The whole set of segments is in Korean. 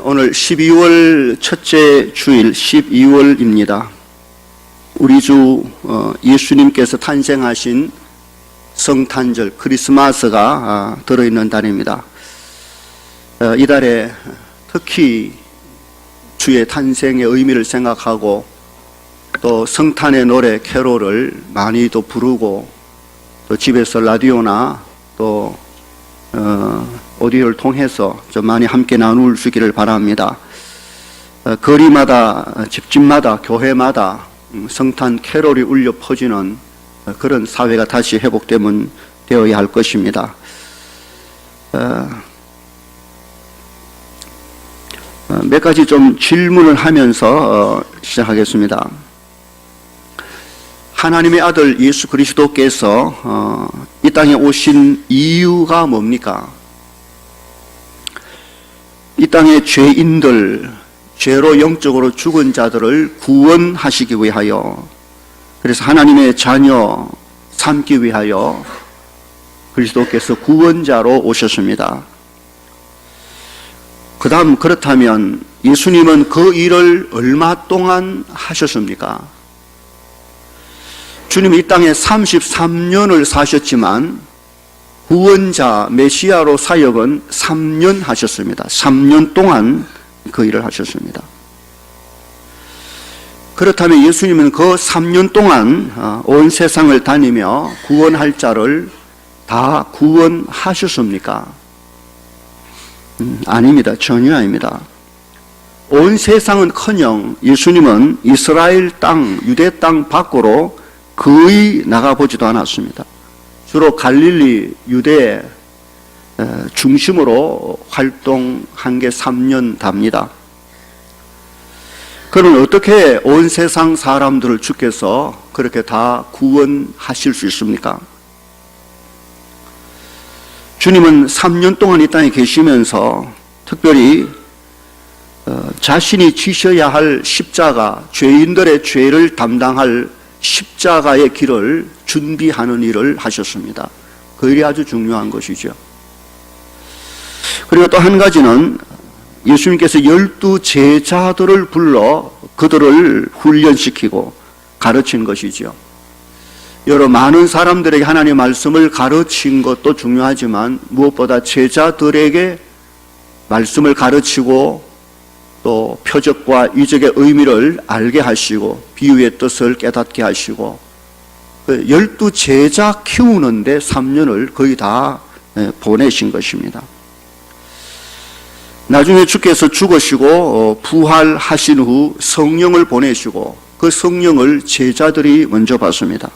오늘 12월 첫째 주일 12월입니다. 우리 주 예수님께서 탄생하신 성탄절 크리스마스가 들어있는 달입니다. 이 달에 특히 주의 탄생의 의미를 생각하고 또 성탄의 노래 캐롤을 많이도 부르고 또 집에서 라디오나 또 오디오를 통해서 좀 많이 함께 나눌 수 있기를 바랍니다. 거리마다 집집마다 교회마다 성탄 캐롤이 울려 퍼지는 그런 사회가 다시 회복되면 되어야 할 것입니다. 몇 가지 좀 질문을 하면서 시작하겠습니다. 하나님의 아들 예수 그리스도께서 이 땅에 오신 이유가 뭡니까? 이 땅의 죄인들, 죄로 영적으로 죽은 자들을 구원하시기 위하여, 그래서 하나님의 자녀 삼기 위하여 그리스도께서 구원자로 오셨습니다. 그 다음, 그렇다면 예수님은 그 일을 얼마 동안 하셨습니까? 주님이 이 땅에 33년을 사셨지만 구원자 메시아로 사역은 3년 하셨습니다. 3년 동안 그 일을 하셨습니다. 그렇다면 예수님은 그 3년 동안 온 세상을 다니며 구원할 자를 다 구원하셨습니까? 아닙니다. 전혀 아닙니다. 온 세상은커녕 예수님은 이스라엘 땅, 유대 땅 밖으로 거의 나가보지도 않았습니다. 주로 갈릴리, 유대 중심으로 활동한 게 3년 답니다. 그러면 어떻게 온 세상 사람들을 주께서 그렇게 다 구원하실 수 있습니까? 주님은 3년 동안 이 땅에 계시면서 특별히 자신이 지셔야 할 십자가, 죄인들의 죄를 담당할 십자가의 길을 준비하는 일을 하셨습니다. 그 일이 아주 중요한 것이죠. 그리고 또 한 가지는 예수님께서 12 제자들을 불러 그들을 훈련시키고 가르친 것이죠. 여러 많은 사람들에게 하나님의 말씀을 가르친 것도 중요하지만 무엇보다 제자들에게 말씀을 가르치고 또 표적과 이적의 의미를 알게 하시고 비유의 뜻을 깨닫게 하시고 12 제자 키우는데 3년을 거의 다 보내신 것입니다. 나중에 주께서 죽으시고 부활하신 후 성령을 보내시고 그 성령을 제자들이 먼저 받습니다.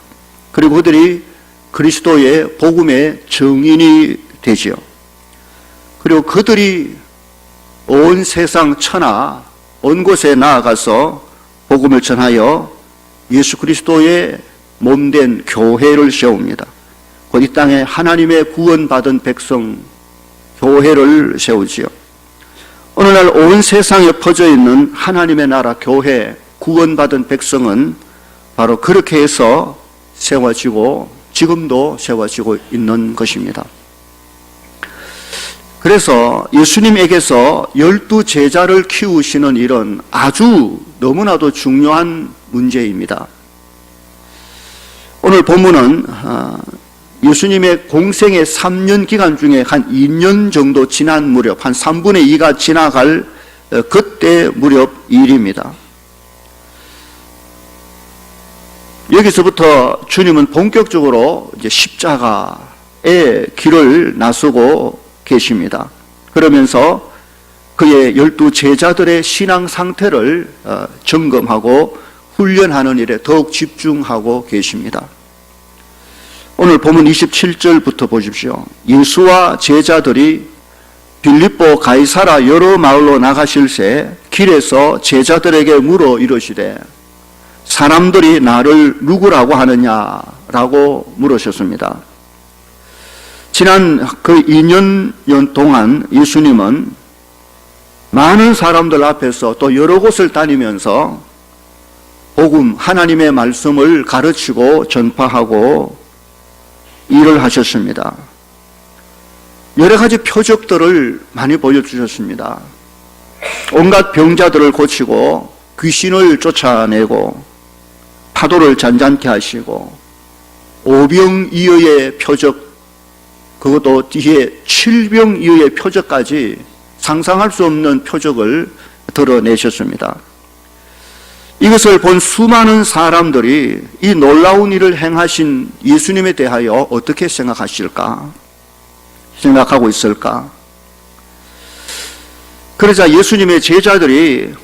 그리고 그들이 그리스도의 복음의 증인이 되지요. 그리고 그들이 온 세상 천하 온 곳에 나아가서 복음을 전하여 예수 그리스도의 몸된 교회를 세웁니다. 곧 이 땅에 하나님의 구원받은 백성 교회를 세우지요. 오늘날 온 세상에 퍼져 있는 하나님의 나라 교회 구원받은 백성은 바로 그렇게 해서 세워지고 지금도 세워지고 있는 것입니다. 그래서 예수님에게서 12 제자를 키우시는 일은 아주 너무나도 중요한 문제입니다. 오늘 본문은 예수님의 공생의 3년 기간 중에 한 2년 정도 지난 무렵, 한 3분의 2가 지나갈 그때 무렵 일입니다. 여기서부터 주님은 본격적으로 이제 십자가의 길을 나서고 계십니다. 그러면서 그의 12 제자들의 신앙 상태를 점검하고 훈련하는 일에 더욱 집중하고 계십니다. 오늘 본문 27절부터 보십시오. 예수와 제자들이 빌립보 가이사라 여러 마을로 나가실새 길에서 제자들에게 물어 이르시되 사람들이 나를 누구라고 하느냐라고 물으셨습니다. 지난 그 2년 동안 예수님은 많은 사람들 앞에서 또 여러 곳을 다니면서 복음, 하나님의 말씀을 가르치고 전파하고 일을 하셨습니다. 여러 가지 표적들을 많이 보여주셨습니다. 온갖 병자들을 고치고 귀신을 쫓아내고 파도를 잔잔케 하시고 오병이어의 표적, 그것도 뒤에 칠병이어의 표적까지 상상할 수 없는 표적을 드러내셨습니다. 이것을 본 수많은 사람들이 이 놀라운 일을 행하신 예수님에 대하여 어떻게 생각하실까? 생각하고 있을까? 그러자 예수님의 제자들이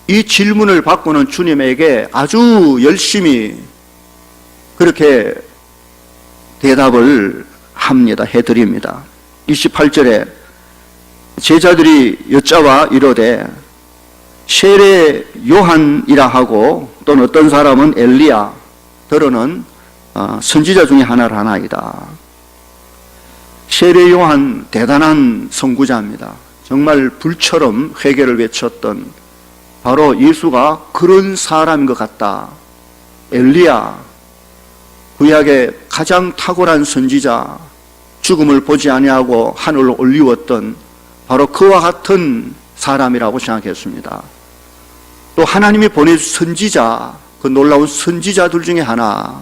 이 질문을 받고는 주님에게 아주 열심히 그렇게 대답을 합니다. 해드립니다. 28절에 제자들이 여짜와 이르되 세례 요한이라 하고 또는 어떤 사람은 엘리야, 더러는 선지자 중에 하나를 하나이다. 세례 요한 대단한 선구자입니다. 정말 불처럼 회개를 외쳤던 바로 예수가 그런 사람인 것 같다. 엘리야, 구약의 가장 탁월한 선지자, 죽음을 보지 아니하고 하늘로 올리웠던 바로 그와 같은 사람이라고 생각했습니다. 또 하나님이 보내준 선지자, 그 놀라운 선지자들 중에 하나,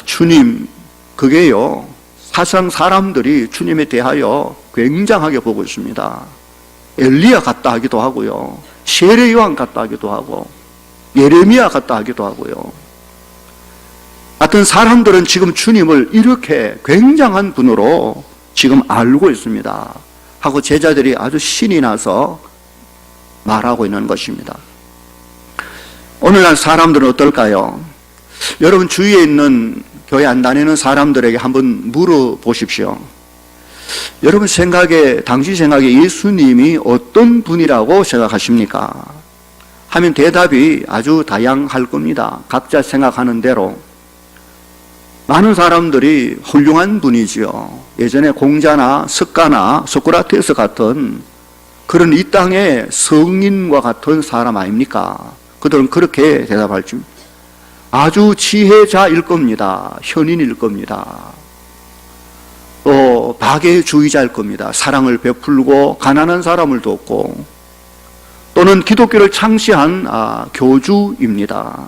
주님, 그게요, 사상 사람들이 주님에 대하여 굉장하게 보고 있습니다. 엘리야 같다 하기도 하고요, 세례 요한 같다 하기도 하고, 예레미야 같다 하기도 하고요. 하여튼 사람들은 지금 주님을 이렇게 굉장한 분으로 지금 알고 있습니다 하고 제자들이 아주 신이 나서 말하고 있는 것입니다. 오늘날 사람들은 어떨까요? 여러분 주위에 있는 교회 안 다니는 사람들에게 한번 물어보십시오. 여러분 생각에, 당신 생각에 예수님이 어떤 분이라고 생각하십니까? 하면 대답이 아주 다양할 겁니다. 각자 생각하는 대로. 많은 사람들이 훌륭한 분이지요. 예전에 공자나 석가나 소크라테스 같은 그런 이 땅의 성인과 같은 사람 아닙니까? 그들은 그렇게 대답할 줄. 아주 지혜자일 겁니다. 현인일 겁니다. 또 박애주의자일 겁니다. 사랑을 베풀고 가난한 사람을 돕고, 또는 기독교를 창시한 교주입니다.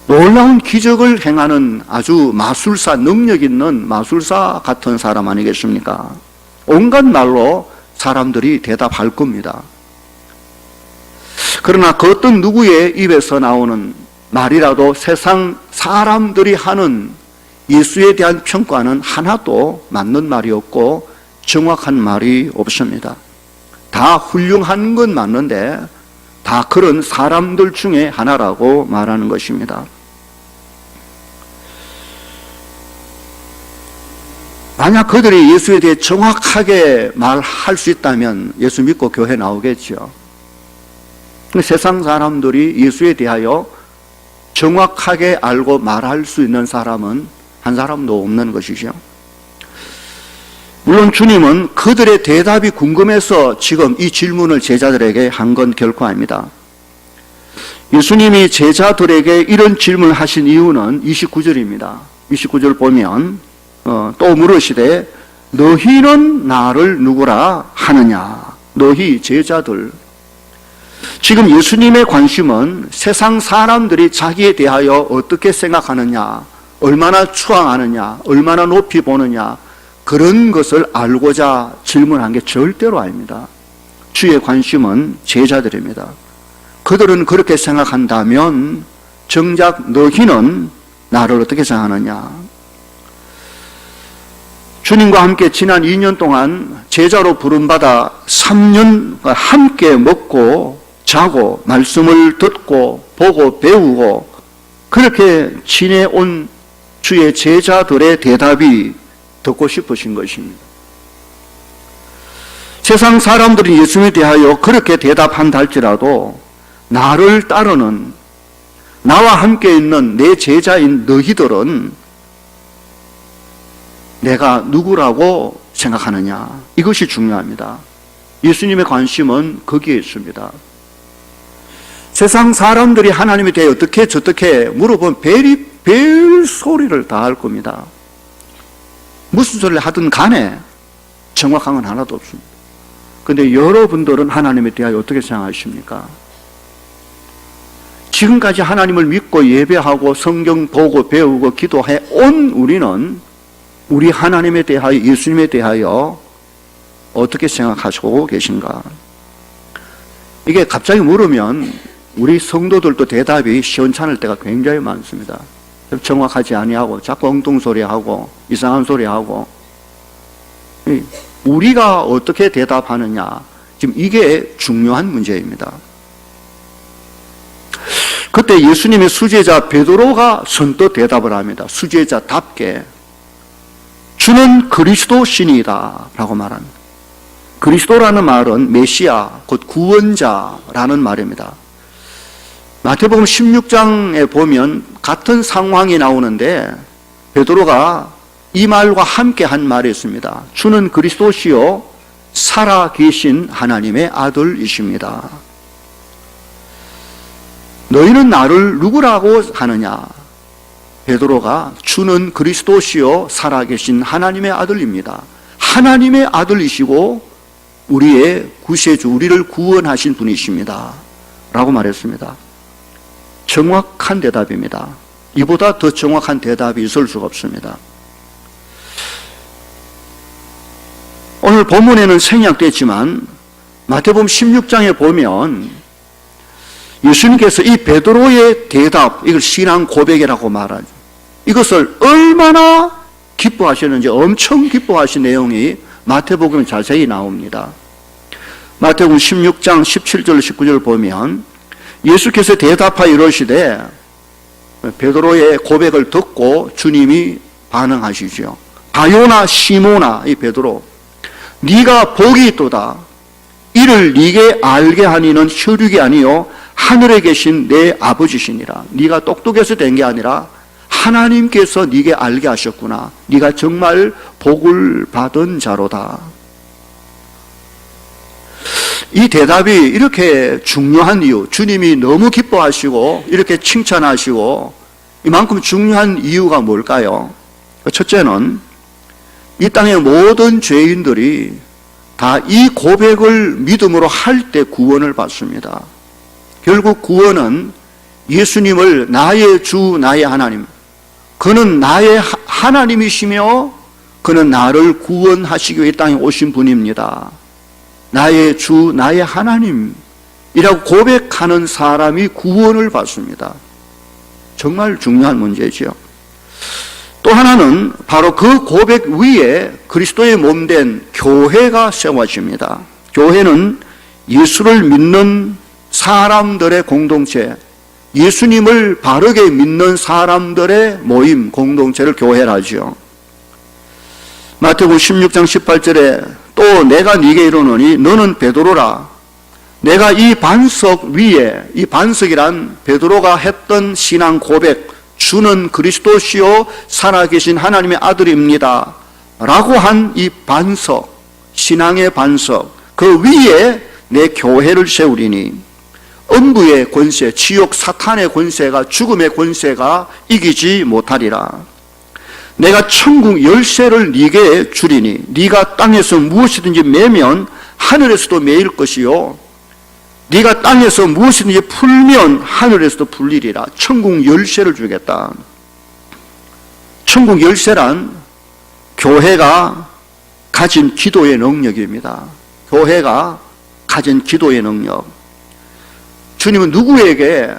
놀라운 기적을 행하는 아주 마술사, 능력 있는 마술사 같은 사람 아니겠습니까? 온갖 말로 사람들이 대답할 겁니다. 그러나 그 어떤 누구의 입에서 나오는 말이라도 세상 사람들이 하는 예수에 대한 평가는 하나도 맞는 말이 없고 정확한 말이 없습니다. 다 훌륭한 건 맞는데 다 그런 사람들 중에 하나라고 말하는 것입니다. 만약 그들이 예수에 대해 정확하게 말할 수 있다면 예수 믿고 교회 나오겠죠. 세상 사람들이 예수에 대하여 정확하게 알고 말할 수 있는 사람은 한 사람도 없는 것이죠. 물론 주님은 그들의 대답이 궁금해서 지금 이 질문을 제자들에게 한 건 결코 아닙니다. 예수님이 제자들에게 이런 질문을 하신 이유는 29절입니다. 29절 보면 또 물으시되 너희는 나를 누구라 하느냐. 너희 제자들. 지금 예수님의 관심은 세상 사람들이 자기에 대하여 어떻게 생각하느냐, 얼마나 추앙하느냐, 얼마나 높이 보느냐, 그런 것을 알고자 질문한 게 절대로 아닙니다. 주의 관심은 제자들입니다. 그들은 그렇게 생각한다면 정작 너희는 나를 어떻게 생각하느냐. 주님과 함께 지난 2년 동안 제자로 부름받아 3년 함께 먹고 자고 말씀을 듣고 보고 배우고 그렇게 지내온 주의 제자들의 대답이 듣고 싶으신 것입니다. 세상 사람들이 예수님에 대하여 그렇게 대답한다 할지라도 나를 따르는, 나와 함께 있는 내 제자인 너희들은 내가 누구라고 생각하느냐, 이것이 중요합니다. 예수님의 관심은 거기에 있습니다. 세상 사람들이 하나님에 대해 어떻게 저떻게 물어보면 별 소리를 다 할 겁니다. 무슨 소리를 하든 간에 정확한 건 하나도 없습니다. 근데 여러분들은 하나님에 대하여 어떻게 생각하십니까? 지금까지 하나님을 믿고 예배하고 성경 보고 배우고 기도해 온 우리는 우리 하나님에 대하여, 예수님에 대하여 어떻게 생각하시고 계신가? 이게 갑자기 물으면 우리 성도들도 대답이 시원찮을 때가 굉장히 많습니다. 정확하지 아니하고 자꾸 엉뚱소리하고 이상한 소리하고. 우리가 어떻게 대답하느냐, 지금 이게 중요한 문제입니다. 그때 예수님의 수제자 베드로가 선뜻 대답을 합니다. 수제자답게 주는 그리스도신이다 라고 말합니다. 그리스도라는 말은 메시아, 곧 구원자라는 말입니다. 마태복음 16장에 보면 같은 상황이 나오는데 베드로가 이 말과 함께 한 말이 있습니다. 주는 그리스도시요 살아계신 하나님의 아들이십니다. 너희는 나를 누구라고 하느냐? 베드로가 주는 그리스도시요 살아계신 하나님의 아들입니다. 하나님의 아들이시고 우리의 구세주, 우리를 구원하신 분이십니다 라고 말했습니다. 정확한 대답입니다. 이보다 더 정확한 대답이 있을 수가 없습니다. 오늘 본문에는 생략됐지만 마태복음 16장에 보면 예수님께서 이 베드로의 대답, 이걸 신앙 고백이라고 말하죠. 이것을 얼마나 기뻐하셨는지 엄청 기뻐하신 내용이 마태복음에 자세히 나옵니다. 마태복음 16장 17절 19절 보면 예수께서 대답하여 이러시되, 베드로의 고백을 듣고 주님이 반응하시죠. 바요나 시모나, 이 베드로, 네가 복이 있도다. 이를 네게 알게 하니는 혈육이 아니요 하늘에 계신 내 아버지시니라. 네가 똑똑해서 된 게 아니라 하나님께서 네게 알게 하셨구나. 네가 정말 복을 받은 자로다. 이 대답이 이렇게 중요한 이유, 주님이 너무 기뻐하시고 이렇게 칭찬하시고 이만큼 중요한 이유가 뭘까요? 첫째는 이 땅의 모든 죄인들이 다 이 고백을 믿음으로 할 때 구원을 받습니다. 결국 구원은 예수님을 나의 주, 나의 하나님, 그는 나의 하나님이시며 그는 나를 구원하시기 위해 이 땅에 오신 분입니다. 나의 주, 나의 하나님이라고 고백하는 사람이 구원을 받습니다. 정말 중요한 문제지요. 또 하나는 바로 그 고백 위에 그리스도의 몸된 교회가 세워집니다. 교회는 예수를 믿는 사람들의 공동체, 예수님을 바르게 믿는 사람들의 모임, 공동체를 교회라죠. 마태복음 16장 18절에 또 내가 네게 이르노니 너는 베드로라. 내가 이 반석 위에, 이 반석이란 베드로가 했던 신앙 고백, 주는 그리스도시요 살아계신 하나님의 아들입니다 라고 한 이 반석, 신앙의 반석, 그 위에 내 교회를 세우리니 음부의 권세, 지옥 사탄의 권세가, 죽음의 권세가 이기지 못하리라. 내가 천국 열쇠를 네게 주리니 네가 땅에서 무엇이든지 매면 하늘에서도 매일 것이요 네가 땅에서 무엇이든지 풀면 하늘에서도 풀리리라. 천국 열쇠를 주겠다. 천국 열쇠란 교회가 가진 기도의 능력입니다. 교회가 가진 기도의 능력. 주님은 누구에게,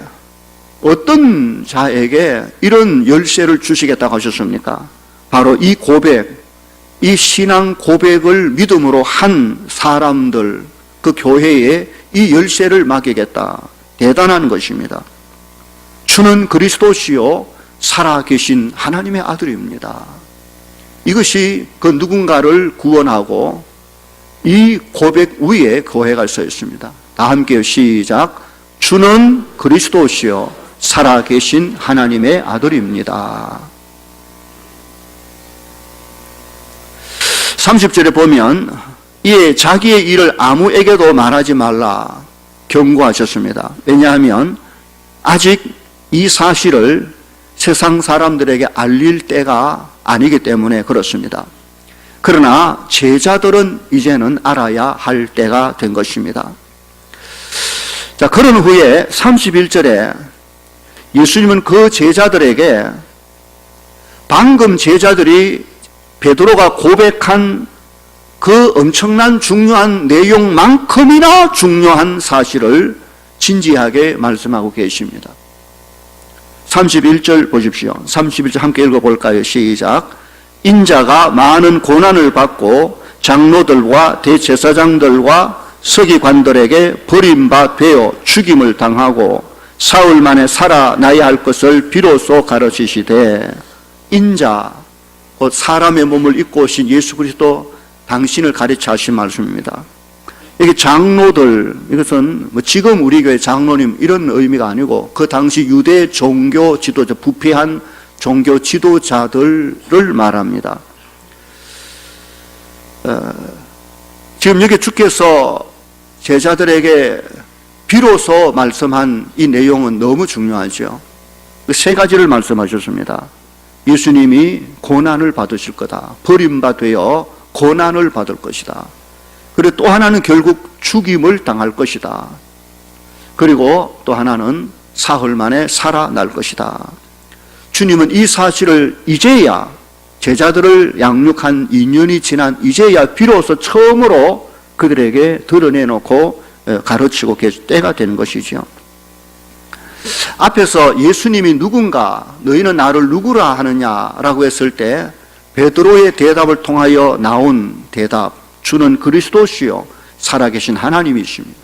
어떤 자에게 이런 열쇠를 주시겠다고 하셨습니까? 바로 이 고백, 이 신앙 고백을 믿음으로 한 사람들, 그 교회에 이 열쇠를 맡기겠다. 대단한 것입니다. 주는 그리스도시요 살아계신 하나님의 아들입니다. 이것이 그 누군가를 구원하고 이 고백 위에 교회가 서 있습니다. 다 함께 시작. 주는 그리스도시요 살아계신 하나님의 아들입니다. 30절에 보면 이에 자기의 일을 아무에게도 말하지 말라 경고하셨습니다. 왜냐하면 아직 이 사실을 세상 사람들에게 알릴 때가 아니기 때문에 그렇습니다. 그러나 제자들은 이제는 알아야 할 때가 된 것입니다. 자, 그런 후에 31절에 예수님은 그 제자들에게 방금 제자들이 베드로가 고백한 그 엄청난 중요한 내용만큼이나 중요한 사실을 진지하게 말씀하고 계십니다. 31절 보십시오. 31절 함께 읽어볼까요? 시작. 인자가 많은 고난을 받고 장로들과 대제사장들과 서기관들에게 버림받아 죽임을 당하고 사흘 만에 살아나야 할 것을 비로소 가르치시되, 인자, 곧 사람의 몸을 입고 오신 예수 그리스도 당신을 가르쳐 하신 말씀입니다. 여기 장로들, 이것은 뭐 지금 우리 교회 장로님 이런 의미가 아니고 그 당시 유대 종교 지도자, 부패한 종교 지도자들을 말합니다. 지금 여기 주께서 제자들에게 비로소 말씀한 이 내용은 너무 중요하죠. 세 가지를 말씀하셨습니다. 예수님이 고난을 받으실 거다. 버림받아 고난을 받을 것이다. 그리고 또 하나는 결국 죽임을 당할 것이다. 그리고 또 하나는 사흘 만에 살아날 것이다. 주님은 이 사실을 이제야, 제자들을 양육한 2년이 지난 이제야 비로소 처음으로 그들에게 드러내놓고 가르치고 계실 때가 된 것이죠. 앞에서 예수님이 누군가, 너희는 나를 누구라 하느냐라고 했을 때 베드로의 대답을 통하여 나온 대답, 주는 그리스도시요 살아계신 하나님이십니다.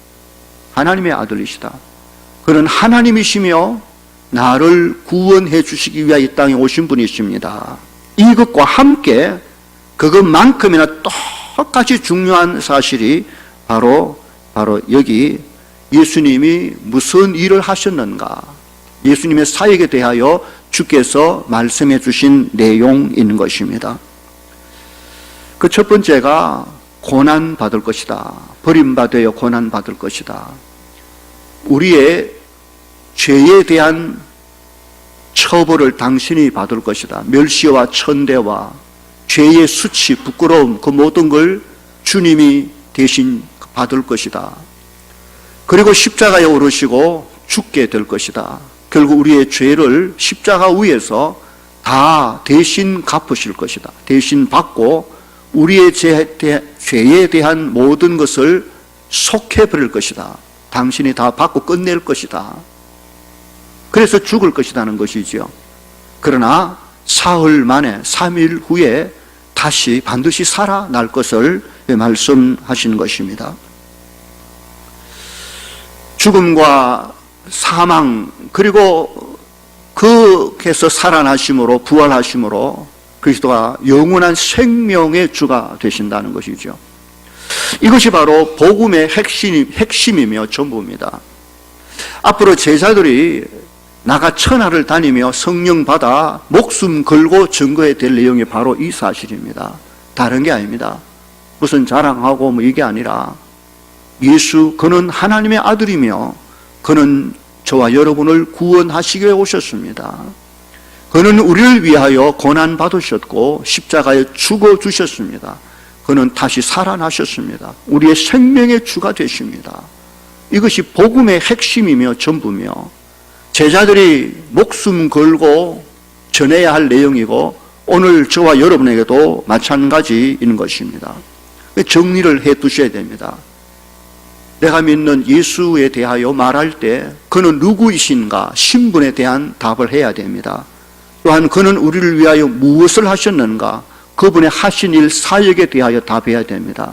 하나님의 아들이시다. 그는 하나님이시며 나를 구원해 주시기 위하여 이 땅에 오신 분이십니다. 이것과 함께 그것만큼이나 똑같이 중요한 사실이 바로 여기 예수님이 무슨 일을 하셨는가, 예수님의 사역에 대하여 주께서 말씀해 주신 내용인 것입니다. 그 첫 번째가 고난받을 것이다. 버림받아야 고난받을 것이다. 우리의 죄에 대한 처벌을 당신이 받을 것이다. 멸시와 천대와 죄의 수치, 부끄러움, 그 모든 걸 주님이 대신 받을 것이다. 그리고 십자가에 오르시고 죽게 될 것이다. 결국 우리의 죄를 십자가 위에서 다 대신 갚으실 것이다. 대신 받고 우리의 죄에 대한 모든 것을 속해버릴 것이다. 당신이 다 받고 끝낼 것이다. 그래서 죽을 것이라는 것이죠. 그러나 사흘 만에 3일 후에 다시 반드시 살아날 것을 말씀하신 것입니다. 죽음과 사망, 그리고 그에서 살아나심으로, 부활하심으로 그리스도가 영원한 생명의 주가 되신다는 것이죠. 이것이 바로 복음의 핵심이며 전부입니다. 앞으로 제자들이 나가 천하를 다니며 성령 받아 목숨 걸고 증거해야 될 내용이 바로 이 사실입니다. 다른 게 아닙니다. 무슨 자랑하고 뭐 이게 아니라 예수, 그는 하나님의 아들이며 그는 저와 여러분을 구원하시기 위해 오셨습니다. 그는 우리를 위하여 고난 받으셨고 십자가에 죽어 주셨습니다. 그는 다시 살아나셨습니다. 우리의 생명의 주가 되십니다. 이것이 복음의 핵심이며 전부며 제자들이 목숨 걸고 전해야 할 내용이고 오늘 저와 여러분에게도 마찬가지인 것입니다. 정리를 해 두셔야 됩니다. 내가 믿는 예수에 대하여 말할 때 그는 누구이신가, 신분에 대한 답을 해야 됩니다. 또한 그는 우리를 위하여 무엇을 하셨는가, 그분의 하신 일, 사역에 대하여 답해야 됩니다.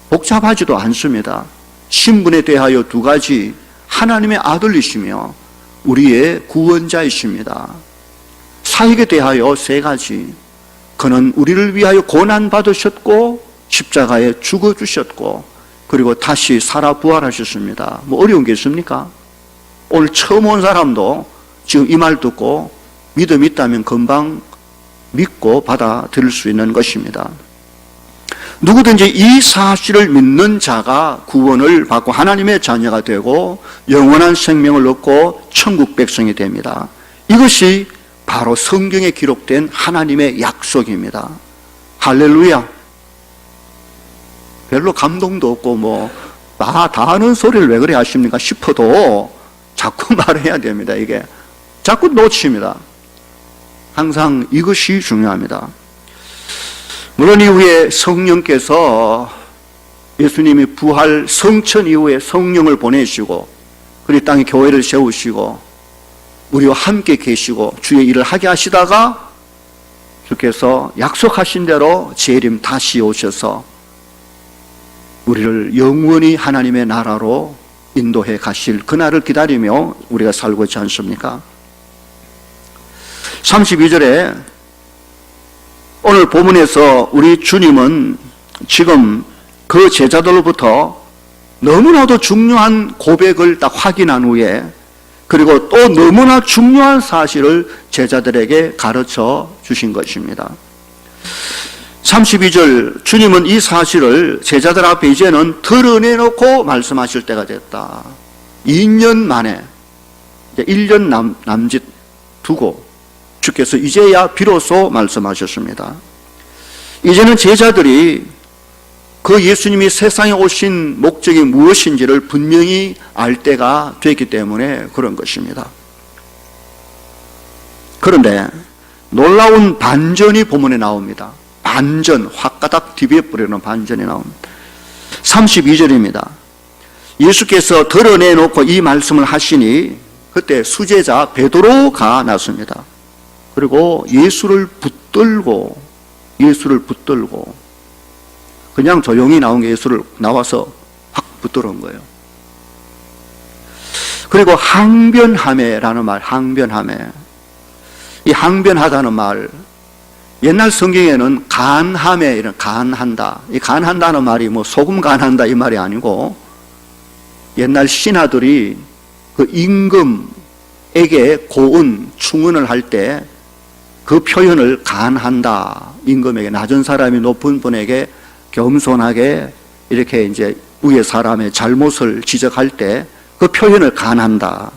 복잡하지도 않습니다. 신분에 대하여 두 가지, 하나님의 아들이시며 우리의 구원자이십니다. 사역에 대하여 세 가지, 그는 우리를 위하여 고난받으셨고 십자가에 죽어주셨고 그리고 다시 살아 부활하셨습니다. 뭐 어려운 게 있습니까? 오늘 처음 온 사람도 지금 이 말 듣고 믿음이 있다면 금방 믿고 받아들일 수 있는 것입니다. 누구든지 이 사실을 믿는 자가 구원을 받고 하나님의 자녀가 되고 영원한 생명을 얻고 천국 백성이 됩니다. 이것이 바로 성경에 기록된 하나님의 약속입니다. 할렐루야! 별로 감동도 없고 다 아는 소리를 왜 그래 하십니까 싶어도 자꾸 말해야 됩니다. 이게 자꾸 놓칩니다. 항상 이것이 중요합니다. 물론 이후에 성령께서 예수님이 부활 성천 이후에 성령을 보내시고 그리고 땅에 교회를 세우시고 우리와 함께 계시고 주의 일을 하게 하시다가 주께서 약속하신 대로 재림 다시 오셔서 우리를 영원히 하나님의 나라로 인도해 가실 그날을 기다리며 우리가 살고 있지 않습니까? 32절에 오늘 본문에서 우리 주님은 지금 그 제자들로부터 너무나도 중요한 고백을 딱 확인한 후에 그리고 또 너무나 중요한 사실을 제자들에게 가르쳐 주신 것입니다. 32절 주님은 이 사실을 제자들 앞에 이제는 드러내놓고 말씀하실 때가 됐다. 2년 만에 이제 1년 남짓 두고 주께서 이제야 비로소 말씀하셨습니다. 이제는 제자들이 그 예수님이 세상에 오신 목적이 무엇인지를 분명히 알 때가 됐기 때문에 그런 것입니다. 그런데 놀라운 반전이 본문에 나옵니다. 반전, 확가닥 디벼버리는 반전이 나옵니다. 32절입니다. 예수께서 드러내놓고 이 말씀을 하시니 그때 수제자 베드로가 나섭니다. 그리고 예수를 붙들고 그냥 조용히 나온 게 예수를 나와서 확 붙들은 거예요. 그리고 항변하매라는 말, 항변하매. 이 항변하다는 말, 옛날 성경에는 간하매, 이런 간한다. 이 간한다는 말이 소금 간한다 이 말이 아니고 옛날 신하들이 그 임금에게 고은, 충언을 할 때 그 표현을 간한다. 임금에게 낮은 사람이 높은 분에게 겸손하게 이렇게 이제 위에 사람의 잘못을 지적할 때 그 표현을 간한다.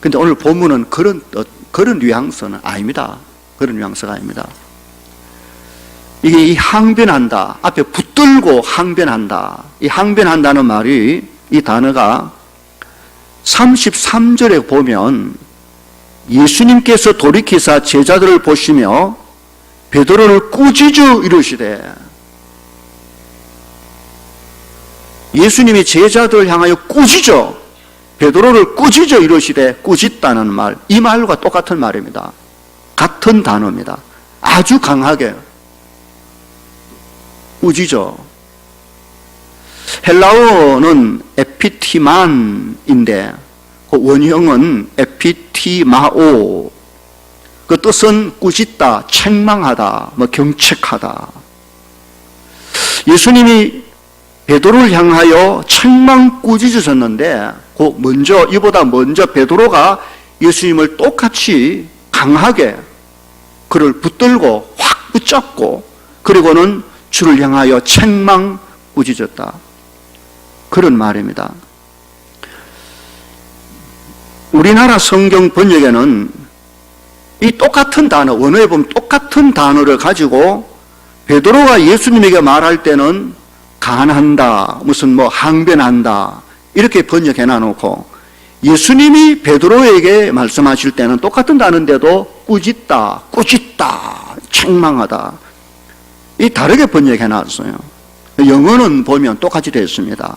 근데 오늘 본문은 그런 뉘앙스는 아닙니다. 그런 뉘앙스가 아닙니다. 이게 이 항변한다. 앞에 붙들고 항변한다. 이 항변한다는 말이 이 단어가 33절에 보면 예수님께서 돌이키사 제자들을 보시며 베드로를 꾸짖어 이르시되 예수님이 제자들을 향하여 꾸짖어 베드로를 꾸짖어 이르시되 꾸짖다는 말, 이 말과 똑같은 말입니다. 같은 단어입니다. 아주 강하게 꾸짖어. 헬라어는 에피티만인데 그 원형은 에피티마오. 그 뜻은 꾸짖다, 책망하다, 경책하다. 예수님이 베드로를 향하여 책망 꾸짖으셨는데 이보다 먼저 베드로가 예수님을 똑같이 강하게 그를 붙들고 확 붙잡고 그리고는 주를 향하여 책망 꾸짖었다. 그런 말입니다. 우리나라 성경 번역에는 이 똑같은 단어, 원어에 보면 똑같은 단어를 가지고 베드로가 예수님에게 말할 때는 간한다, 항변한다 이렇게 번역해 놔놓고 예수님이 베드로에게 말씀하실 때는 똑같은 단어인데도 꾸짖다, 책망하다 이 다르게 번역해 놨어요. 영어는 보면 똑같이 되어 있습니다.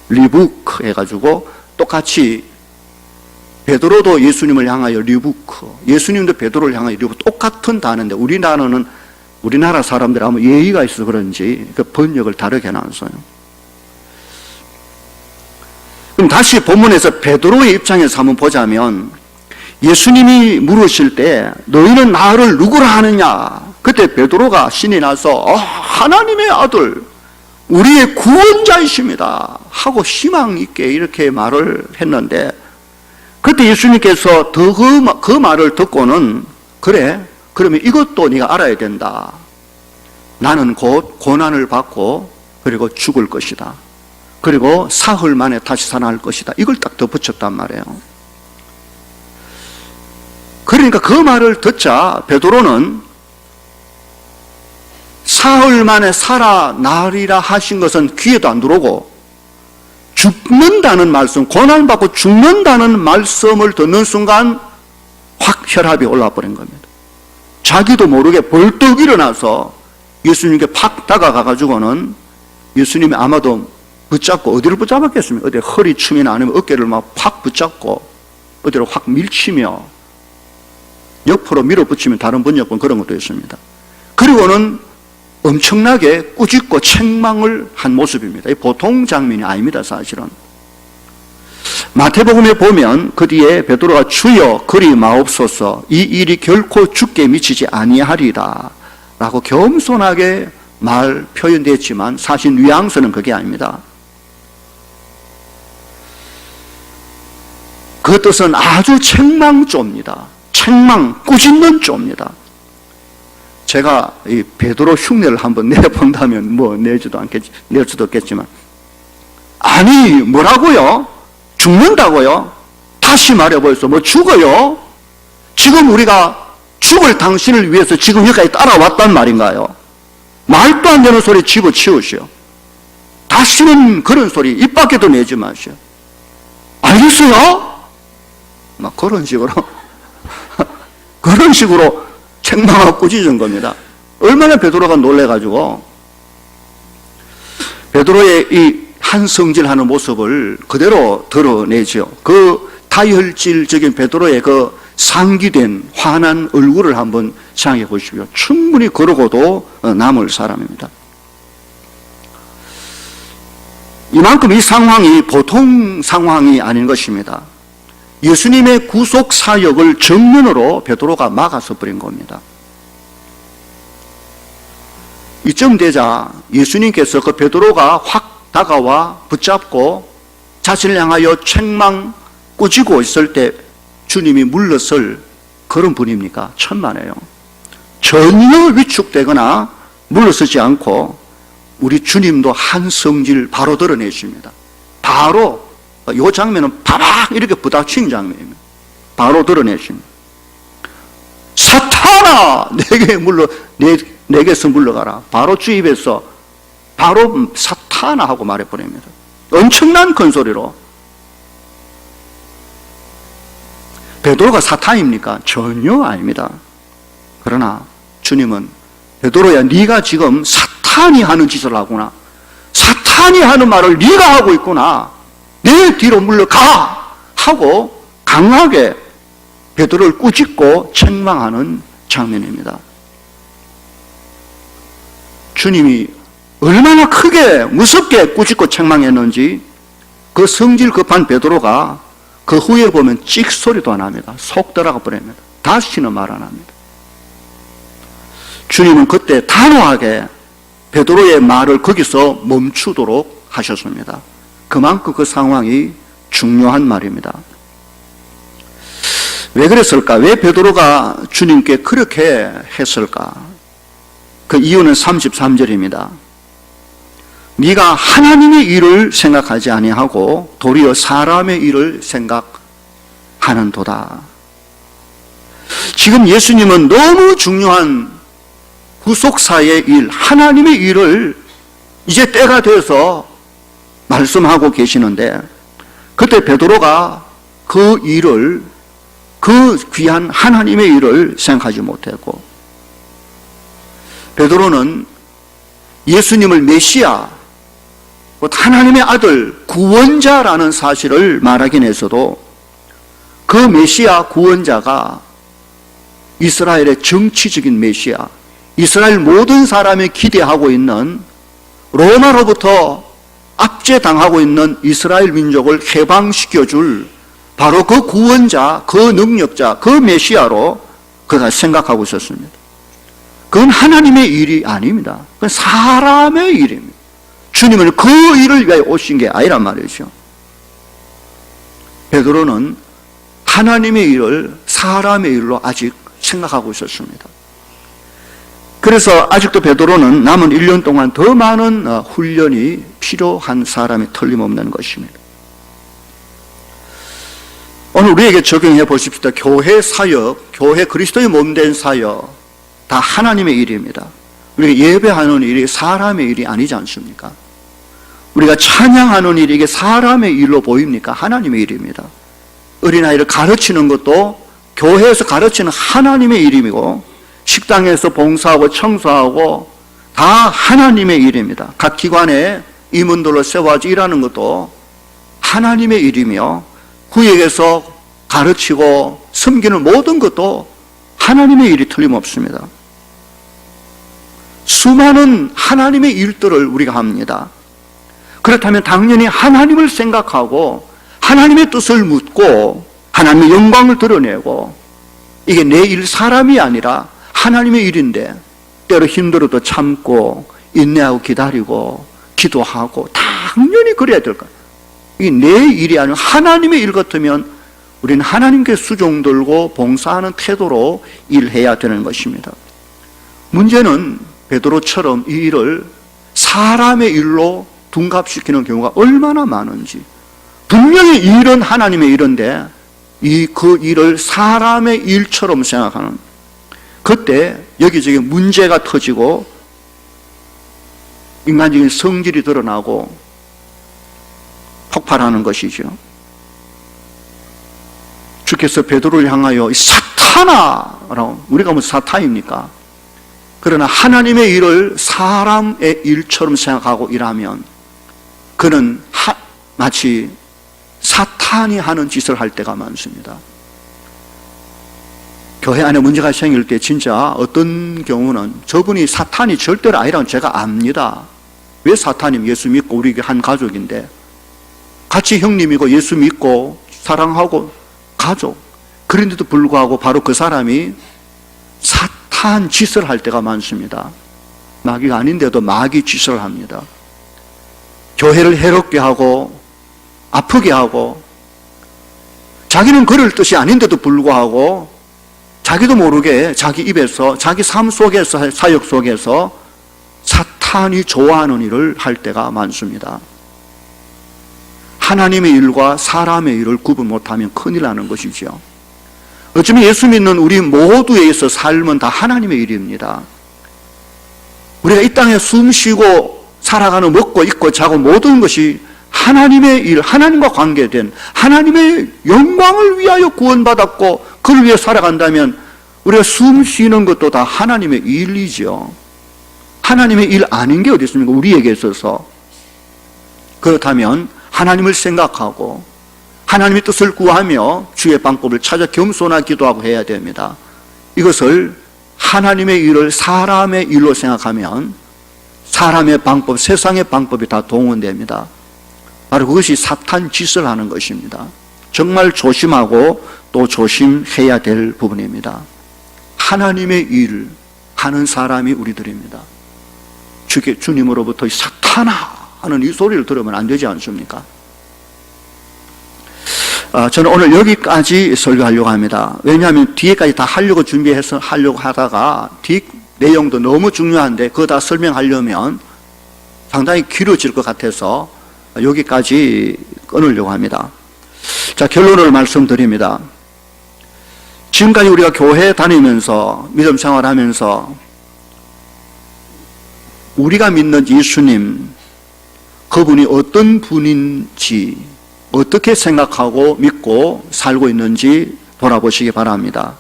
리부크 해가지고 똑같이 베드로도 예수님을 향하여 리부크, 예수님도 베드로를 향하여 리부크 똑같은 단어인데 우리나라 사람들 아마 예의가 있어서 그런지 그 번역을 다르게 해놨어요. 그럼 다시 본문에서 베드로의 입장에서 한번 보자면 예수님이 물으실 때 너희는 나를 누구라 하느냐? 그때 베드로가 신이 나서 하나님의 아들 우리의 구원자이십니다 하고 희망 있게 이렇게 말을 했는데 그때 예수님께서 그 말을 듣고는 그래 그러면 이것도 네가 알아야 된다. 나는 곧 고난을 받고 그리고 죽을 것이다. 그리고 사흘 만에 다시 살아날 것이다. 이걸 딱 덧붙였단 말이에요. 그러니까 그 말을 듣자 베드로는 사흘 만에 살아나리라 하신 것은 귀에도 안 들어오고, 죽는다는 말씀, 고난받고 죽는다는 말씀을 듣는 순간 확 혈압이 올라와 버린 겁니다. 자기도 모르게 벌떡 일어나서 예수님께 팍 다가가가지고는 예수님이 아마도 붙잡고, 어디를 붙잡았겠습니까? 어디 허리춤이나 아니면 어깨를 막 팍 붙잡고 어디로 확 밀치며 옆으로 밀어붙이면 다른 번역본 그런 것도 있습니다. 그리고는 엄청나게 꾸짖고 책망을 한 모습입니다. 보통 장면이 아닙니다, 사실은. 마태복음에 보면 그 뒤에 베드로가 주여 그리 마옵소서, 이 일이 결코 죽게 미치지 아니하리라 라고 겸손하게 말 표현됐지만 사실 뉘앙스는 그게 아닙니다. 그 뜻은 아주 책망조입니다. 책망, 꾸짖는 조입니다. 제가 이 베드로 흉내를 한번 내본다면 뭐 낼 수도 없겠지만, 아니 뭐라고요? 죽는다고요? 다시 말해보세요. 뭐 죽어요? 지금 우리가 죽을 당신을 위해서 지금 여기까지 따라왔단 말인가요? 말도 안 되는 소리 집어치우시오. 다시는 그런 소리 입 밖에도 내지 마시오. 알겠어요? 막 그런 식으로 그런 식으로 책망하고 꾸짖은 겁니다. 얼마나 베드로가 놀래가지고 베드로의 이 한성질하는 모습을 그대로 드러내죠. 그 다혈질적인 베드로의 그 상기된 환한 얼굴을 한번 생각해 보십시오. 충분히 그러고도 남을 사람입니다. 이만큼 이 상황이 보통 상황이 아닌 것입니다. 예수님의 구속 사역을 정면으로 베드로가 막아서 버린 겁니다. 이쯤 되자 예수님께서 그 베드로가 확 다가와 붙잡고 자신을 향하여 책망 꾸짖고 있을 때 주님이 물러설 그런 분입니까? 천만에요. 전혀 위축되거나 물러서지 않고 우리 주님도 한성질 바로 드러내십니다. 바로 이 장면은 바락 이렇게 부닥친 장면입니다. 바로 드러내십니다. 사탄아, 내게서 물러가라. 바로 주 입에서 바로 사탄아 하고 말해버립니다. 엄청난 큰 소리로. 베드로가 사탄입니까? 전혀 아닙니다. 그러나 주님은 베드로야, 네가 지금 사탄이 하는 짓을 하구나. 사탄이 하는 말을 네가 하고 있구나. 내 뒤로 물러가! 하고 강하게 베드로를 꾸짖고 책망하는 장면입니다. 주님이 얼마나 크게 무섭게 꾸짖고 책망했는지 그 성질 급한 베드로가 그 후에 보면 찍소리도 안 합니다. 속 들어가 버립니다. 다시는 말 안 합니다. 주님은 그때 단호하게 베드로의 말을 거기서 멈추도록 하셨습니다. 그만큼 그 상황이 중요한 말입니다. 왜 그랬을까? 왜 베드로가 주님께 그렇게 했을까? 그 이유는 33절입니다. 네가 하나님의 일을 생각하지 아니하고 도리어 사람의 일을 생각하는도다. 지금 예수님은 너무 중요한 구속사의 일, 하나님의 일을 이제 때가 돼서 말씀하고 계시는데 그때 베드로가 그 일을, 그 귀한 하나님의 일을 생각하지 못했고, 베드로는 예수님을 메시아, 하나님의 아들, 구원자라는 사실을 말하긴 했어도 그 메시아 구원자가 이스라엘의 정치적인 메시아, 이스라엘 모든 사람이 기대하고 있는 로마로부터 압제당하고 있는 이스라엘 민족을 해방시켜줄 바로 그 구원자, 그 능력자, 그 메시아로 그가 생각하고 있었습니다. 그건 하나님의 일이 아닙니다. 그건 사람의 일입니다. 주님은 그 일을 위하여 오신 게 아니란 말이죠. 베드로는 하나님의 일을 사람의 일로 아직 생각하고 있었습니다. 그래서 아직도 베드로는 남은 1년 동안 더 많은 훈련이 필요한 사람이 틀림없는 것입니다. 오늘 우리에게 적용해 보십시다. 교회 사역, 교회 그리스도의 몸된 사역 다 하나님의 일입니다. 우리가 예배하는 일이 사람의 일이 아니지 않습니까? 우리가 찬양하는 일이 이게 사람의 일로 보입니까? 하나님의 일입니다. 어린아이를 가르치는 것도 교회에서 가르치는 하나님의 일이고, 식당에서 봉사하고 청소하고 다 하나님의 일입니다. 각 기관에 임원들로 세워져 일하는 것도 하나님의 일이며, 구역에서 가르치고 섬기는 모든 것도 하나님의 일이 틀림없습니다. 수많은 하나님의 일들을 우리가 합니다. 그렇다면 당연히 하나님을 생각하고 하나님의 뜻을 묻고 하나님의 영광을 드러내고, 이게 내 일, 사람이 아니라 하나님의 일인데 때로 힘들어도 참고 인내하고 기다리고 기도하고 당연히 그래야 될 거예요. 이게 내 일이 아니라 하나님의 일 같으면 우리는 하나님께 수종 들고 봉사하는 태도로 일해야 되는 것입니다. 문제는 베드로처럼 이 일을 사람의 일로 둔갑시키는 경우가 얼마나 많은지. 분명히 이 일은 하나님의 일인데 그 일을 사람의 일처럼 생각하는, 그때 여기저기 문제가 터지고 인간적인 성질이 드러나고 폭발하는 것이죠. 주께서 베드로를 향하여 사탄아라고, 우리가 뭐 사탄입니까? 그러나 하나님의 일을 사람의 일처럼 생각하고 일하면 그는 마치 사탄이 하는 짓을 할 때가 많습니다. 교회 안에 문제가 생길 때 진짜 어떤 경우는 저분이 사탄이 절대로 아니라는 제가 압니다. 왜 사탄이면 예수 믿고 우리 한 가족인데, 같이 형님이고 예수 믿고 사랑하고 가족, 그런데도 불구하고 바로 그 사람이 사탄 짓을 할 때가 많습니다. 마귀가 아닌데도 마귀 짓을 합니다. 교회를 해롭게 하고 아프게 하고, 자기는 그럴 뜻이 아닌데도 불구하고 자기도 모르게 자기 입에서, 자기 삶 속에서, 사역 속에서 사탄이 좋아하는 일을 할 때가 많습니다. 하나님의 일과 사람의 일을 구분 못하면 큰일 나는 것이죠. 어쩌면 예수 믿는 우리 모두에 있어 삶은 다 하나님의 일입니다. 우리가 이 땅에 숨 쉬고 살아가는, 먹고 입고 자고 모든 것이 하나님의 일, 하나님과 관계된 하나님의 영광을 위하여 구원받았고 그를 위해 살아간다면 우리가 숨 쉬는 것도 다 하나님의 일이죠. 하나님의 일 아닌 게 어디 있습니까? 우리에게 있어서. 그렇다면 하나님을 생각하고 하나님의 뜻을 구하며 주의 방법을 찾아 겸손하게 기도하고 해야 됩니다. 이것을 하나님의 일을 사람의 일로 생각하면 사람의 방법, 세상의 방법이 다 동원됩니다. 바로 그것이 사탄 짓을 하는 것입니다. 정말 조심하고 또 조심해야 될 부분입니다. 하나님의 일 하는 사람이 우리들입니다. 주님으로부터 사탄아 하는 이 소리를 들으면 안 되지 않습니까? 저는 오늘 여기까지 설교하려고 합니다. 왜냐하면 뒤에까지 다 하려고 준비해서 하려고 하다가 뒤 내용도 너무 중요한데 그거 다 설명하려면 상당히 길어질 것 같아서 여기까지 끊으려고 합니다. 자, 결론을 말씀드립니다. 지금까지 우리가 교회 다니면서 믿음 생활하면서 우리가 믿는 예수님, 그분이 어떤 분인지 어떻게 생각하고 믿고 살고 있는지 돌아보시기 바랍니다.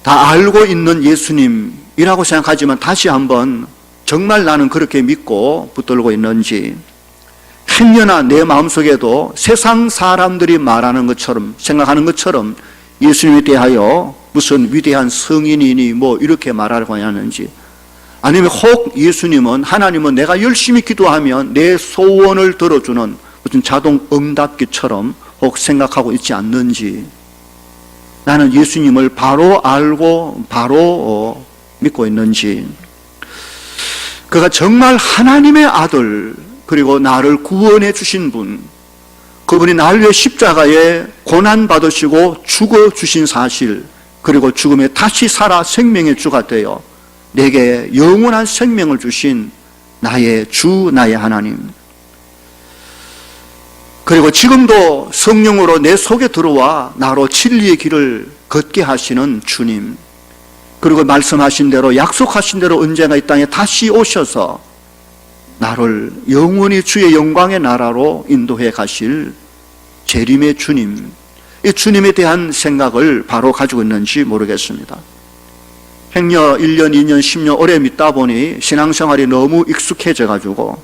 다 알고 있는 예수님이라고 생각하지만 다시 한번 정말 나는 그렇게 믿고 붙들고 있는지, 행여나 내 마음속에도 세상 사람들이 말하는 것처럼 생각하는 것처럼 예수님에 대하여 무슨 위대한 성인이니 뭐 이렇게 말하려고 하는지, 아니면 혹 예수님은, 하나님은 내가 열심히 기도하면 내 소원을 들어주는 무슨 자동 응답기처럼 혹 생각하고 있지 않는지, 나는 예수님을 바로 알고 바로 믿고 있는지, 그가 정말 하나님의 아들, 그리고 나를 구원해 주신 분, 그분이 나를 위해 십자가에 고난받으시고 죽어주신 사실, 그리고 죽음에 다시 살아 생명의 주가 되어 내게 영원한 생명을 주신 나의 주, 나의 하나님, 그리고 지금도 성령으로 내 속에 들어와 나로 진리의 길을 걷게 하시는 주님, 그리고 말씀하신 대로 약속하신 대로 언젠가 이 땅에 다시 오셔서 나를 영원히 주의 영광의 나라로 인도해 가실 재림의 주님, 이 주님에 대한 생각을 바로 가지고 있는지 모르겠습니다. 행여 1년, 2년, 10년 오래 믿다 보니 신앙생활이 너무 익숙해져 가지고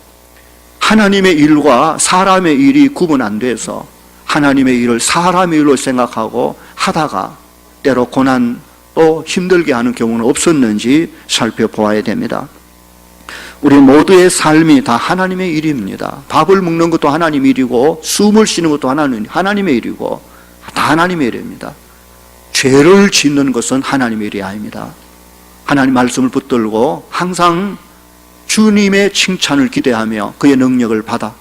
하나님의 일과 사람의 일이 구분 안 돼서 하나님의 일을 사람의 일로 생각하고 하다가 때로 고난 또 힘들게 하는 경우는 없었는지 살펴보아야 됩니다. 우리 모두의 삶이 다 하나님의 일입니다. 밥을 먹는 것도 하나님의 일이고 숨을 쉬는 것도 하나님의 일이고 다 하나님의 일입니다. 죄를 짓는 것은 하나님의 일이 아닙니다. 하나님 말씀을 붙들고 항상 주님의 칭찬을 기대하며 그의 능력을 받아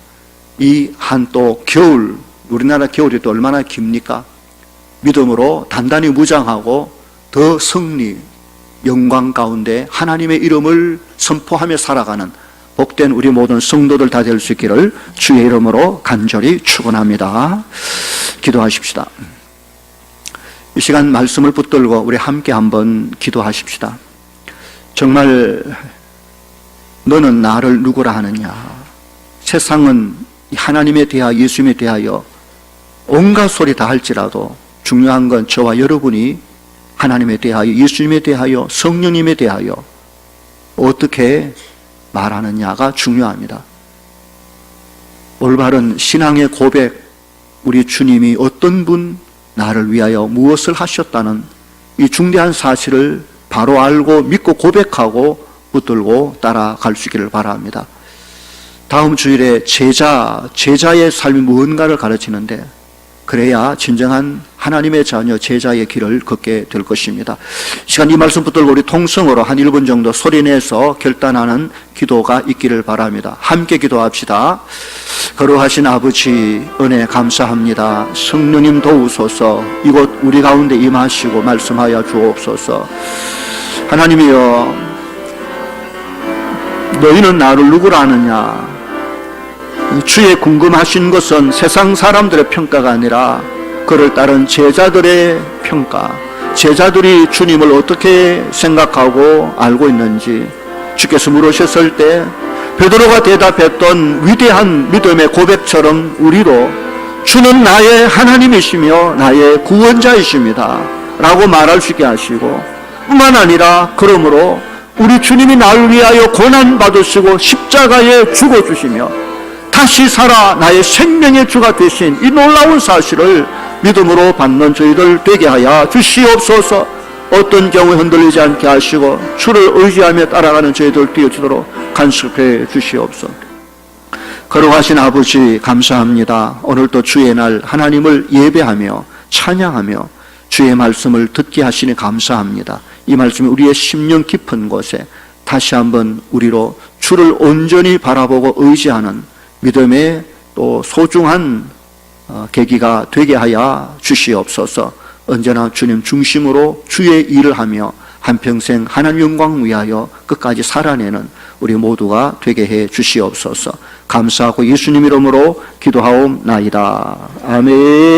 이 한 또 겨울, 우리나라 겨울이 또 얼마나 깁니까? 믿음으로 단단히 무장하고 더 승리, 영광 가운데 하나님의 이름을 선포하며 살아가는 복된 우리 모든 성도들 다 될 수 있기를 주의 이름으로 간절히 축원합니다. 기도하십시다. 이 시간 말씀을 붙들고 우리 함께 한번 기도하십시다. 정말 너는 나를 누구라 하느냐? 세상은 하나님에 대하여 예수님에 대하여 온갖 소리 다 할지라도 중요한 건 저와 여러분이 하나님에 대하여 예수님에 대하여 성령님에 대하여 어떻게 말하느냐가 중요합니다. 올바른 신앙의 고백, 우리 주님이 어떤 분 나를 위하여 무엇을 하셨다는 이 중대한 사실을 바로 알고 믿고 고백하고 붙들고 따라갈 수 있기를 바랍니다. 다음 주일에 제자의 삶이 무언가를 가르치는데 그래야 진정한 하나님의 자녀 제자의 길을 걷게 될 것입니다. 시간 이 말씀 붙들고 우리 통성으로 한 1분 정도 소리내서 결단하는 기도가 있기를 바랍니다. 함께 기도합시다. 거룩하신 아버지 은혜 감사합니다. 성령님 도우소서. 이곳 우리 가운데 임하시고 말씀하여 주옵소서. 하나님이여, 너희는 나를 누구라 하느냐? 주의 궁금하신 것은 세상 사람들의 평가가 아니라 그를 따른 제자들의 평가, 제자들이 주님을 어떻게 생각하고 알고 있는지 주께서 물으셨을 때 베드로가 대답했던 위대한 믿음의 고백처럼 우리도 주는 나의 하나님이시며 나의 구원자이십니다 라고 말할 수 있게 하시고, 뿐만 아니라 그러므로 우리 주님이 나를 위하여 고난받으시고 십자가에 죽어주시며 다시 살아 나의 생명의 주가 되신 이 놀라운 사실을 믿음으로 받는 저희들 되게 하여 주시옵소서. 어떤 경우에 흔들리지 않게 하시고 주를 의지하며 따라가는 저희들 되어지도록 간섭해 주시옵소서. 거룩하신 아버지 감사합니다. 오늘도 주의 날 하나님을 예배하며 찬양하며 주의 말씀을 듣게 하시니 감사합니다. 이 말씀이 우리의 심령 깊은 곳에 다시 한번 우리로 주를 온전히 바라보고 의지하는 믿음의 또 소중한 계기가 되게 하여 주시옵소서. 언제나 주님 중심으로 주의 일을 하며 한평생 하나님 영광 위하여 끝까지 살아내는 우리 모두가 되게 해 주시옵소서. 감사하고 예수님 이름으로 기도하옵나이다. 아멘.